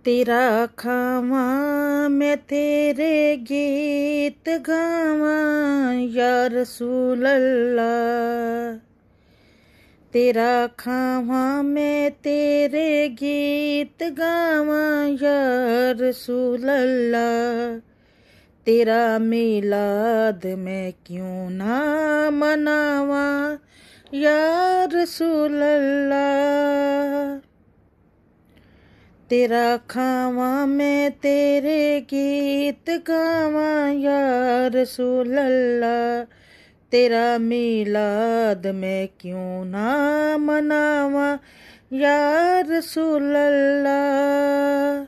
तेरा खावा मैं तेरे गीत गावा या रसूल अल्लाह। तेरा खावा मैं तेरे गीत गावा या रसूल अल्लाह। तेरा मिलाद मैं क्यों ना मनावा या रसूल अल्लाह। तेरा खावा मैं तेरे गीत गावा या रसूल अल्लाह। तेरा मिलाद मैं क्यों ना मनावा या रसूल अल्लाह।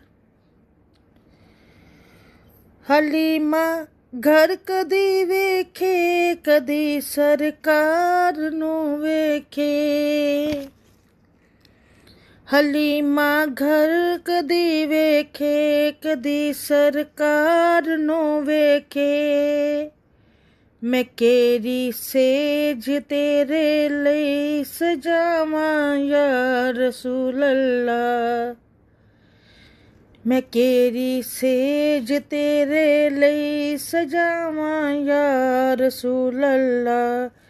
हलीमा घर कदी वेखे कदी सरकार नू वेखे। हलीमा घर कदी वेखे कदी सरकार नू वेखे। मैं केरी सेज तेरे लई सजावा या रसूल अल्लाह। मैं केरी सेज तेरे लई सजावा या रसूल अल्लाह।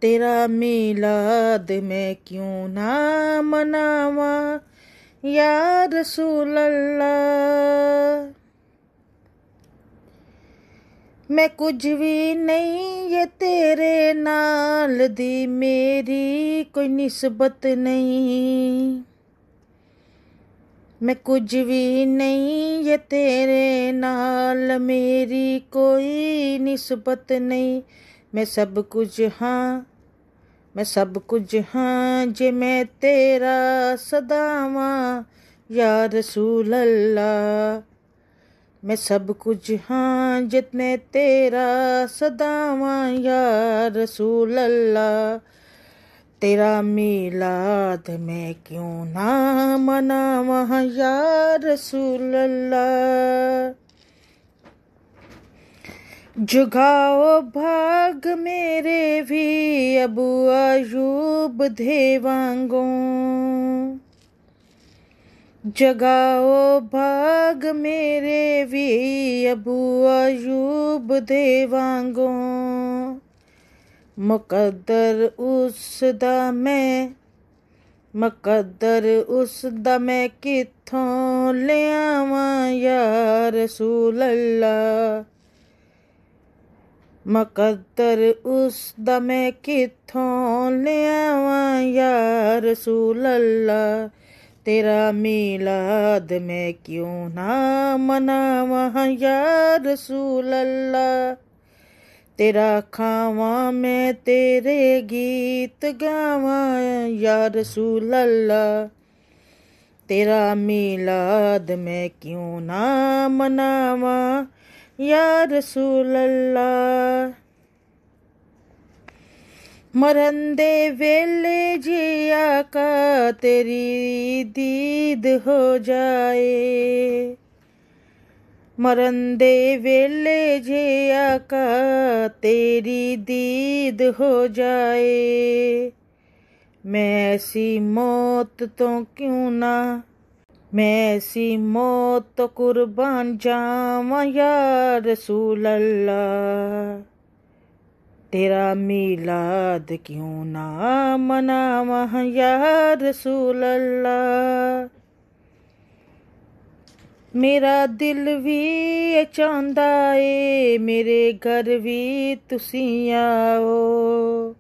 तेरा मिलाद मैं क्यों ना मनावा या रसूल अल्लाह। मैं कुछ भी नहीं ये तेरे नाल दी मेरी कोई निस्बत नहीं। मैं कुछ भी नहीं ये तेरे नाल मेरी कोई निस्बत नहीं। मैं सब कुछ हाँ मैं सब कुछ हाँ जे मैं तेरा सदावा या रसूल अल्लाह। मैं सब कुछ हाँ जे मैं तेरा सदावा या रसूल अल्लाह। तेरा मिलाद मैं क्यों ना मनावा या रसूल अल्लाह। जगाओ भाग मेरे भी अबू अयूब दे वांगू। जगाओ भाग मेरे भी अबू अयूब दे वांगू। मुकद्दर उसदा मैं कित्थों लियावा या रसूल अल्लाह। मुकद्दर उसदा मैं कित्थों लियावा या रसूल अल्लाह। तेरा मिलाद मैं क्यों ना मनावा या रसूल अल्लाह। तेरा खावा मैं तेरे गीत गावा या रसूल अल्लाह। तेरा मिलाद मैं क्यों ना मनावा या रसूल अल्लाह। मरन दे वेले जी आका तेरी दीद हो जाए। मरन दे वेले जे आका तेरी दीद हो जाए। मैं ऐसी मौत तो क्यों ना मैं ऐसी मौत तो कुर्बान जावा या रसूल अल्लाह। तेरा मिलाद क्यों ना मनावा या रसूल अल्लाह। मेरा दिल भी चाहंदा ए मेरे घर भी तुसी आओ।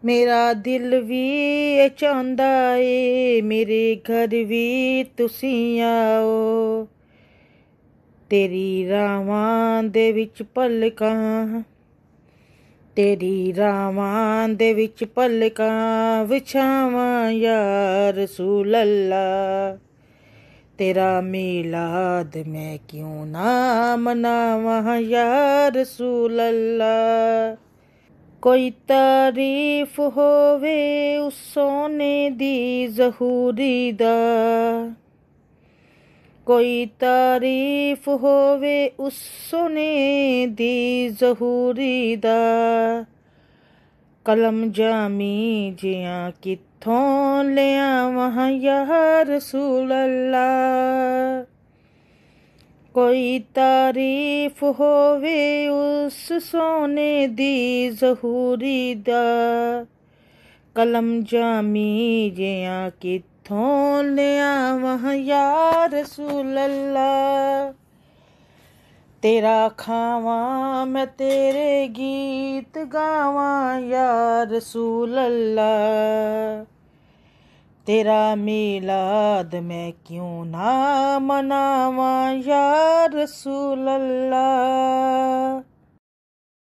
मेरा दिल भी चाहंदा ए मेरे घर भी तुसी आओ। तेरी रावां दे विच पलकां तेरी रावां दे विच पलकां विछावां या रसूल अल्लाह। तेरा मिलाद मैं क्यों ना मनावा या रसूल अल्लाह। कोई तारीफ होवे उस सोने दी ज़हूरी दा। कोई तारीफ होवे उस सोने दी ज़हूरी दा। ਕਲਮ ਜਾਮੀ ਜਿਆਂ ਕਿੱਥੋਂ ਲਿਆਵਾਂ ਯਾ ਰਸੂਲ ਅੱਲਾ। ਕੋਈ ਤਾਰੀਫ ਹੋਵੇ ਉਸ ਸੋਨੇ ਦੀ ਜ਼ਹੂਰੀ ਦਾ, ਕਲਮ ਜਾਮੀ ਜਿਆਂ ਕਿੱਥੋਂ ਲਿਆਵਾਂ ਯਾ ਰਸੂਲ ਅੱਲਾ। ਤੇਰਾ ਖਾਵਾਂ ਮੈਂ ਤੇਰੇ ਗੀਤ ਗਾਵਾਂ ਯਾ ਰਸੂਲ ਅੱਲਾ। ਤੇਰਾ ਮੀਲਾਦ ਮੈਂ ਕਿਉਂ ਨਾ ਮਨਾਵਾਂ ਯਾ ਰਸੂਲ ਅੱਲਾ।